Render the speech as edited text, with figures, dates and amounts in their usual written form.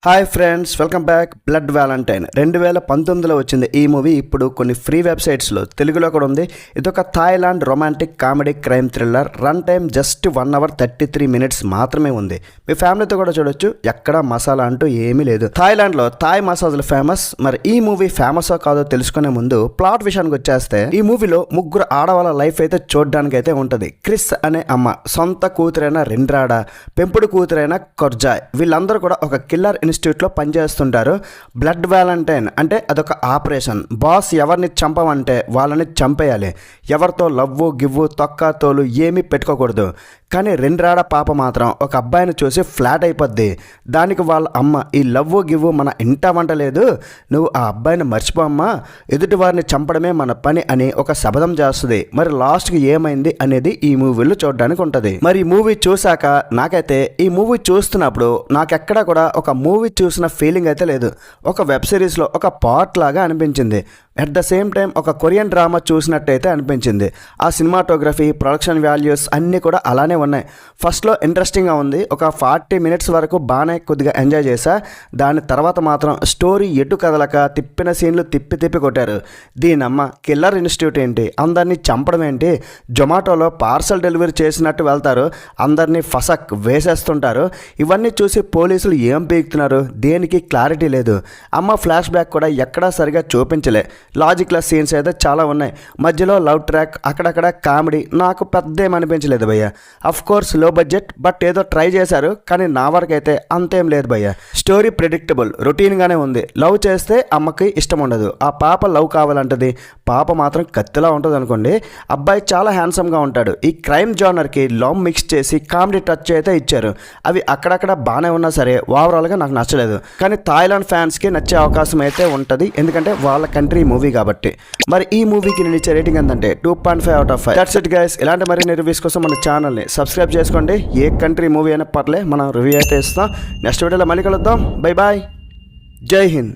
Hi friends, welcome back. Blood Valentine 2019లో వచ్చింది ఈ మూవీ. ఇప్పుడు కొన్ని ఫ్రీ వెబ్సైట్స్లో తెలుగులో కూడా ఉంది. ఇదొక Thailand romantic comedy crime thriller. Run time just 1 hour 33 minutes మాత్రమే ఉంది. మీ ఫ్యామిలీతో కూడా చూడొచ్చు. ఎక్కడ మసాలా అంటూ ఏమీ లేదు. థాయిలాండ్లో థాయ్ మసాజ్లు ఫేమస్. మరి ఈ మూవీ ఫేమసో కాదో తెలుసుకునే ముందు ప్లాట్ విషయానికి వచ్చేస్తే, ఈ మూవీలో ముగ్గురు ఆడవాళ్ళ లైఫ్ అయితే చూడడానికి అయితే ఉంటుంది. క్రిస్ అనే అమ్మ, సొంత కూతురైన రిండ్రాడా, పెంపుడు కూతురైన కొర్జాయ్, వీళ్ళందరూ కూడా ఒక కిల్లర్ ఇన్స్టిట్యూట్లో పనిచేస్తుంటారు. బ్లడ్ వ్యాలంటైన్ అంటే అదొక ఆపరేషన్. బాస్ ఎవరిని చంపమంటే వాళ్ళని చంపేయాలి. ఎవరితో లవ్వు గివ్వు తొక్క తోలు ఏమీ పెట్టుకోకూడదు. కానీ రిండ్రాడ పాప మాత్రం ఒక అబ్బాయిని చూసి ఫ్లాట్ అయిపోద్ది. దానికి వాళ్ళ అమ్మ, ఈ లవ్వు గివ్వు మన ఇంట వంట లేదు, నువ్వు ఆ అబ్బాయిని మర్చిపోమ్మా, ఎదుటి వారిని చంపడమే మన పని అని ఒక శపథం చేస్తుంది. మరి లాస్ట్కి ఏమైంది అనేది ఈ మూవీలో చూడడానికి ఉంటుంది. మరి ఈ మూవీ చూశాక నాకైతే ఈ మూవీ చూస్తున్నప్పుడు నాకెక్కడా కూడా ఒక మూవీ చూసిన ఫీలింగ్ అయితే లేదు. ఒక వెబ్ సిరీస్లో ఒక పార్ట్ లాగా అనిపించింది. అట్ ద సేమ్ టైం ఒక కొరియన్ డ్రామా చూసినట్టయితే అనిపించింది. ఆ సినిమాటోగ్రఫీ, ప్రొడక్షన్ వాల్యూస్ అన్నీ కూడా అలానే ఉన్నాయి. ఫస్ట్లో ఇంట్రెస్టింగ్గా ఉంది. ఒక 40 minutes వరకు బాగానే కొద్దిగా ఎంజాయ్ చేశా. దాని తర్వాత మాత్రం స్టోరీ ఎటు కదలక తిప్పిన సీన్లు తిప్పి కొట్టారు. దీనమ్మ, కిల్లర్ ఇన్స్టిట్యూట్ ఏంటి, అందరినీ చంపడం ఏంటి, జొమాటోలో పార్సల్ డెలివరీ చేసినట్టు వెళ్తారు, అందరినీ ఫసక్ వేసేస్తుంటారు. ఇవన్నీ చూసి పోలీసులు ఏం పీకుతున్నారు, దేనికి క్లారిటీ లేదు. అమ్మ ఫ్లాష్ బ్యాక్ కూడా ఎక్కడా సరిగా చూపించలే. లాజిక్లెస్ సీన్స్ అయితే చాలా ఉన్నాయి. మధ్యలో లవ్ ట్రాక్, అక్కడక్కడ కామెడీ నాకు పెద్ద ఏమనిపించలేదు భయ్య. అఫ్ కోర్స్ లో బడ్జెట్, బట్ ఏదో ట్రై చేశారు. కానీ నా వరకు అయితే అంతేం లేదు భయ్య. స్టోరీ ప్రిడిక్టబుల్, రొటీన్గానే ఉంది. లవ్ చేస్తే అమ్మకి ఇష్టం ఉండదు, ఆ పాప లవ్ కావాలంటది. పాప మాత్రం కత్తిలా ఉంటుంది అనుకోండి. అబ్బాయి చాలా హ్యాండ్సమ్గా ఉంటాడు. ఈ క్రైమ్ జానర్కి లవ్ మిక్స్ చేసి కామెడీ టచ్ అయితే ఇచ్చారు. అవి అక్కడక్కడ బాగానే ఉన్నా సరే ఓవరాల్గా నాకు నచ్చలేదు. కానీ థాయిలాండ్ ఫ్యాన్స్కి నచ్చే అవకాశం అయితే ఉంటుంది, ఎందుకంటే వాళ్ళ కంట్రీ మూవీ కాబట్టి. మరి ఈ మూవీకి నేను ఇచ్చే రేటింగ్ ఎంతంటే 2.5 out of 5. That's it guys. ఇలాంటి మరిన్ని రివ్యూస్ కోసం మన ఛానల్ని సబ్స్క్రైబ్ చేసుకోండి. ఏ కంట్రీ మూవీ అయినా పర్లే, మనం రివ్యూ అయితే ఇస్తాం. నెక్స్ట్ వీడియోలో మళ్ళీ కలుద్దాం. బై బాయ్, జై హింద్.